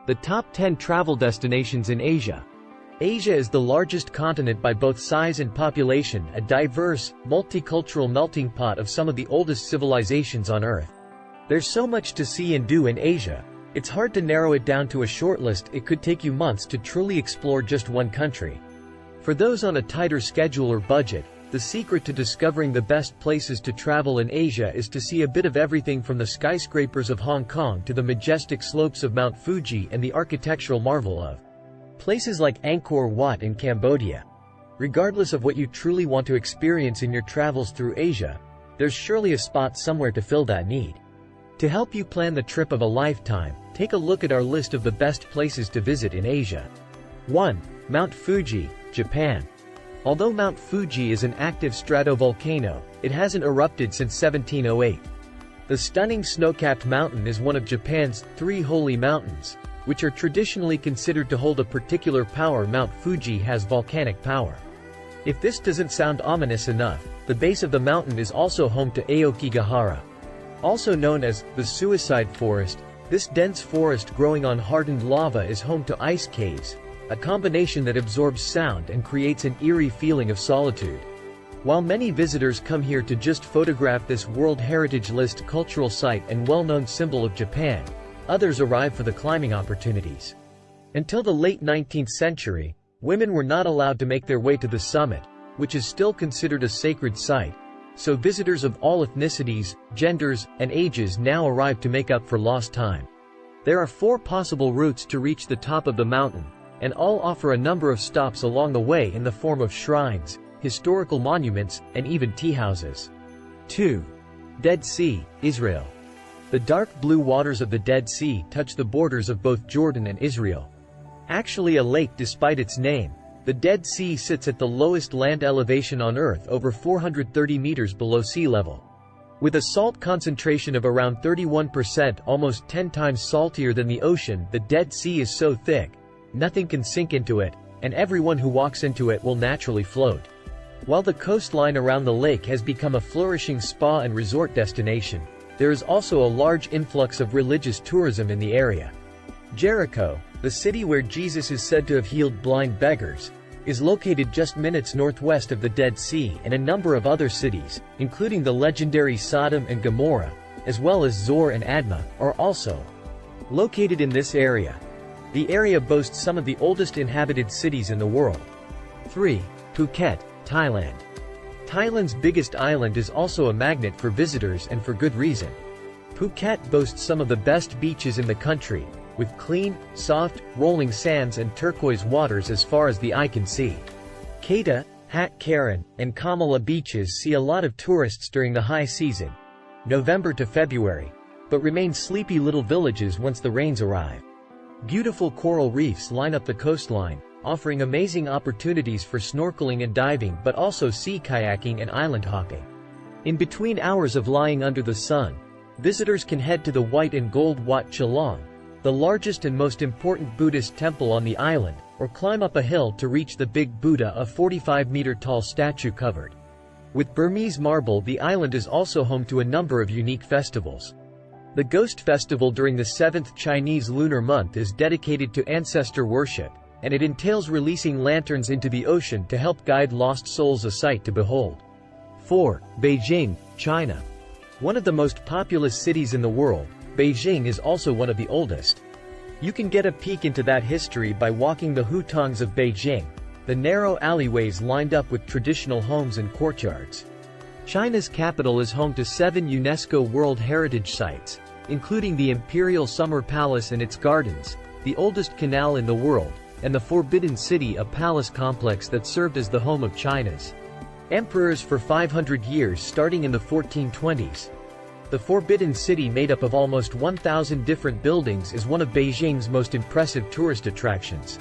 The top 10 travel destinations in Asia. Asia is the largest continent by both size and population, a diverse, multicultural melting pot of some of the oldest civilizations on Earth. There's so much to see and do in Asia, it's hard to narrow it down to a short list. It could take you months to truly explore just one country. For those on a tighter schedule or budget, the secret to discovering the best places to travel in Asia is to see a bit of everything from the skyscrapers of Hong Kong to the majestic slopes of Mount Fuji and the architectural marvel of places like Angkor Wat in Cambodia. Regardless of what you truly want to experience in your travels through Asia, there's surely a spot somewhere to fill that need. To help you plan the trip of a lifetime, take a look at our list of the best places to visit in Asia. 1. Mount Fuji, Japan. Although Mount Fuji is an active stratovolcano, it hasn't erupted since 1708. The stunning snow-capped mountain is one of Japan's 3 holy mountains, which are traditionally considered to hold a particular power. Mount Fuji has volcanic power. If this doesn't sound ominous enough, the base of the mountain is also home to Aokigahara. Also known as the Suicide Forest, this dense forest growing on hardened lava is home to ice caves, a combination that absorbs sound and creates an eerie feeling of solitude. While many visitors come here to just photograph this World Heritage List cultural site and well-known symbol of Japan, others arrive for the climbing opportunities. Until the late 19th century, women were not allowed to make their way to the summit, which is still considered a sacred site, so visitors of all ethnicities, genders, and ages now arrive to make up for lost time. There are 4 possible routes to reach the top of the mountain, and all offer a number of stops along the way in the form of shrines, historical monuments, and even tea houses. 2. Dead Sea, Israel. The dark blue waters of the Dead Sea touch the borders of both Jordan and Israel. Actually a lake despite its name, the Dead Sea sits at the lowest land elevation on Earth, over 430 meters below sea level. With a salt concentration of around 31%, almost 10 times saltier than the ocean, the Dead Sea is so thick, nothing can sink into it, and everyone who walks into it will naturally float. While the coastline around the lake has become a flourishing spa and resort destination, there is also a large influx of religious tourism in the area. Jericho, the city where Jesus is said to have healed blind beggars, is located just minutes northwest of the Dead Sea, and a number of other cities, including the legendary Sodom and Gomorrah, as well as Zor and Admah, are also located in this area. The area boasts some of the oldest inhabited cities in the world. 3. Phuket, Thailand. Thailand's biggest island is also a magnet for visitors, and for good reason. Phuket boasts some of the best beaches in the country, with clean, soft, rolling sands and turquoise waters as far as the eye can see. Kata, Hat Karan, and Kamala beaches see a lot of tourists during the high season, November to February, but remain sleepy little villages once the rains arrive. Beautiful coral reefs line up the coastline, offering amazing opportunities for snorkeling and diving, but also sea kayaking and island hopping. In between hours of lying under the sun, visitors can head to the white and gold Wat Chalong, the largest and most important Buddhist temple on the island, or climb up a hill to reach the Big Buddha, a 45-meter-tall statue covered with Burmese marble. The island is also home to a number of unique festivals. The Ghost Festival during the 7th Chinese lunar month is dedicated to ancestor worship, and it entails releasing lanterns into the ocean to help guide lost souls, a sight to behold. 4. Beijing, China. One of the most populous cities in the world, Beijing is also one of the oldest. You can get a peek into that history by walking the hutongs of Beijing, the narrow alleyways lined up with traditional homes and courtyards. China's capital is home to 7 UNESCO World Heritage Sites, including the Imperial Summer Palace and its gardens, the oldest canal in the world, and the Forbidden City, a palace complex that served as the home of China's emperors for 500 years starting in the 1420s. The Forbidden City, made up of almost 1,000 different buildings, is one of Beijing's most impressive tourist attractions.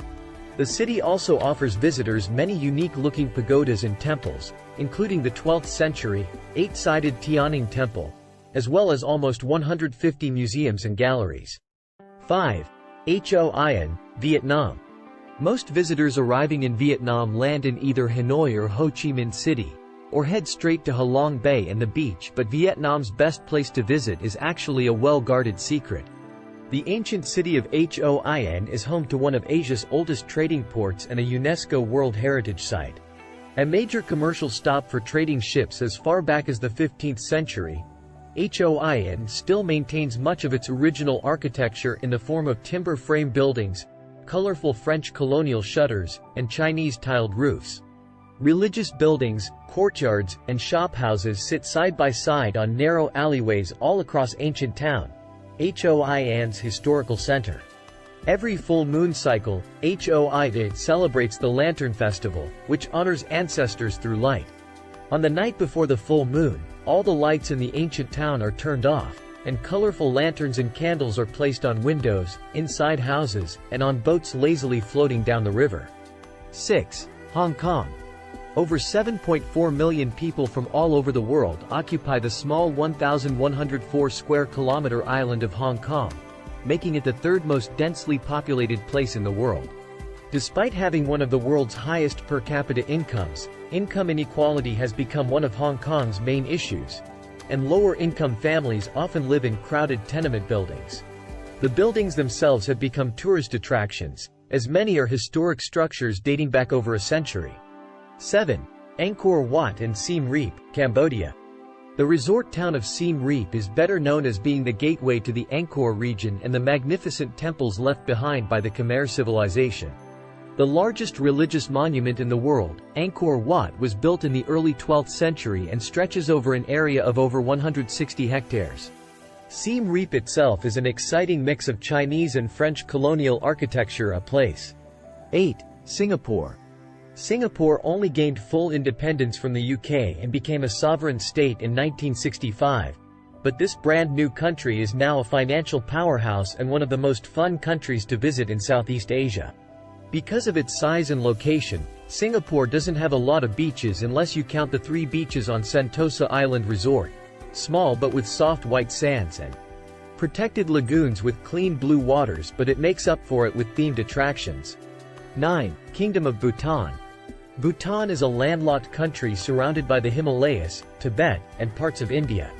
The city also offers visitors many unique-looking pagodas and temples, including the 12th century, 8-sided Tianning Temple, as well as almost 150 museums and galleries. 5. Ho An, Vietnam. Most visitors arriving in Vietnam land in either Hanoi or Ho Chi Minh City, or head straight to Ha Long Bay and the beach, but Vietnam's best place to visit is actually a well-guarded secret. The ancient city of Hoin is home to one of Asia's oldest trading ports and a UNESCO World Heritage Site. A major commercial stop for trading ships as far back as the 15th century, Hoin still maintains much of its original architecture in the form of timber frame buildings, colorful French colonial shutters, and Chinese tiled roofs. Religious buildings, courtyards, and shophouses sit side by side on narrow alleyways all across ancient town, Hoin's historical center. Every full moon cycle, Hoin celebrates the Lantern Festival, which honors ancestors through light. On the night before the full moon, all the lights in the ancient town are turned off, and colorful lanterns and candles are placed on windows, inside houses, and on boats lazily floating down the river. 6. Hong Kong. Over 7.4 million people from all over the world occupy the small 1,104 square kilometer island of Hong Kong, making it the third most densely populated place in the world. Despite having one of the world's highest per capita incomes, income inequality has become one of Hong Kong's main issues, and lower-income families often live in crowded tenement buildings. The buildings themselves have become tourist attractions, as many are historic structures dating back over a century. 7. Angkor Wat and Siem Reap, Cambodia. The resort town of Siem Reap is better known as being the gateway to the Angkor region and the magnificent temples left behind by the Khmer civilization. The largest religious monument in the world, Angkor Wat, was built in the early 12th century and stretches over an area of over 160 hectares. Siem Reap itself is an exciting mix of Chinese and French colonial architecture, a place. 8. Singapore. Singapore only gained full independence from the UK and became a sovereign state in 1965, but this brand new country is now a financial powerhouse and one of the most fun countries to visit in Southeast Asia. Because of its size and location, Singapore doesn't have a lot of beaches unless you count the 3 beaches on Sentosa Island Resort, small but with soft white sands, and protected lagoons with clean blue waters, but it makes up for it with themed attractions. 9. Kingdom of Bhutan. Bhutan is a landlocked country surrounded by the Himalayas, Tibet, and parts of India.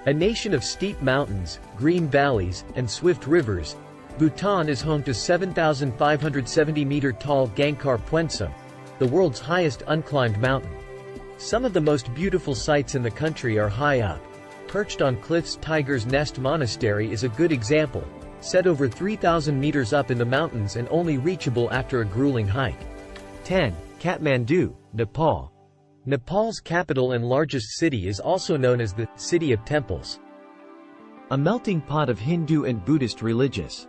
A nation of steep mountains, green valleys, and swift rivers, Bhutan is home to 7,570-meter-tall Gangkhar Puensum, the world's highest unclimbed mountain. Some of the most beautiful sights in the country are high up. Perched on cliffs, Tiger's Nest Monastery is a good example, set over 3,000 meters up in the mountains and only reachable after a grueling hike. 10. Kathmandu, Nepal. Nepal's capital and largest city is also known as the City of Temples, a melting pot of Hindu and Buddhist religious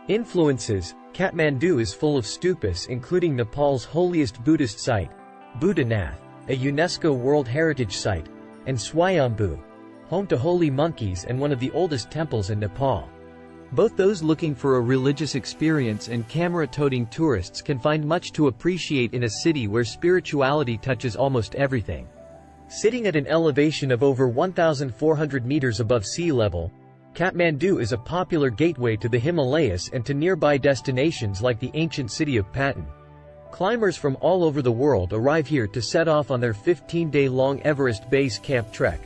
influences. Kathmandu is full of stupas, including Nepal's holiest Buddhist site, Buddhanath, a UNESCO World Heritage Site, and Swayambhu, home to holy monkeys and one of the oldest temples in Nepal. Both those looking for a religious experience and camera-toting tourists can find much to appreciate in a city where spirituality touches almost everything. Sitting at an elevation of over 1,400 meters above sea level, Kathmandu is a popular gateway to the Himalayas and to nearby destinations like the ancient city of Patan. Climbers from all over the world arrive here to set off on their 15-day-long Everest Base Camp trek.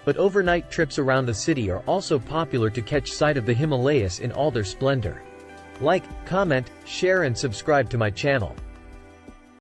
But overnight trips around the city are also popular to catch sight of the Himalayas in all their splendor. Like, comment, share and subscribe to my channel.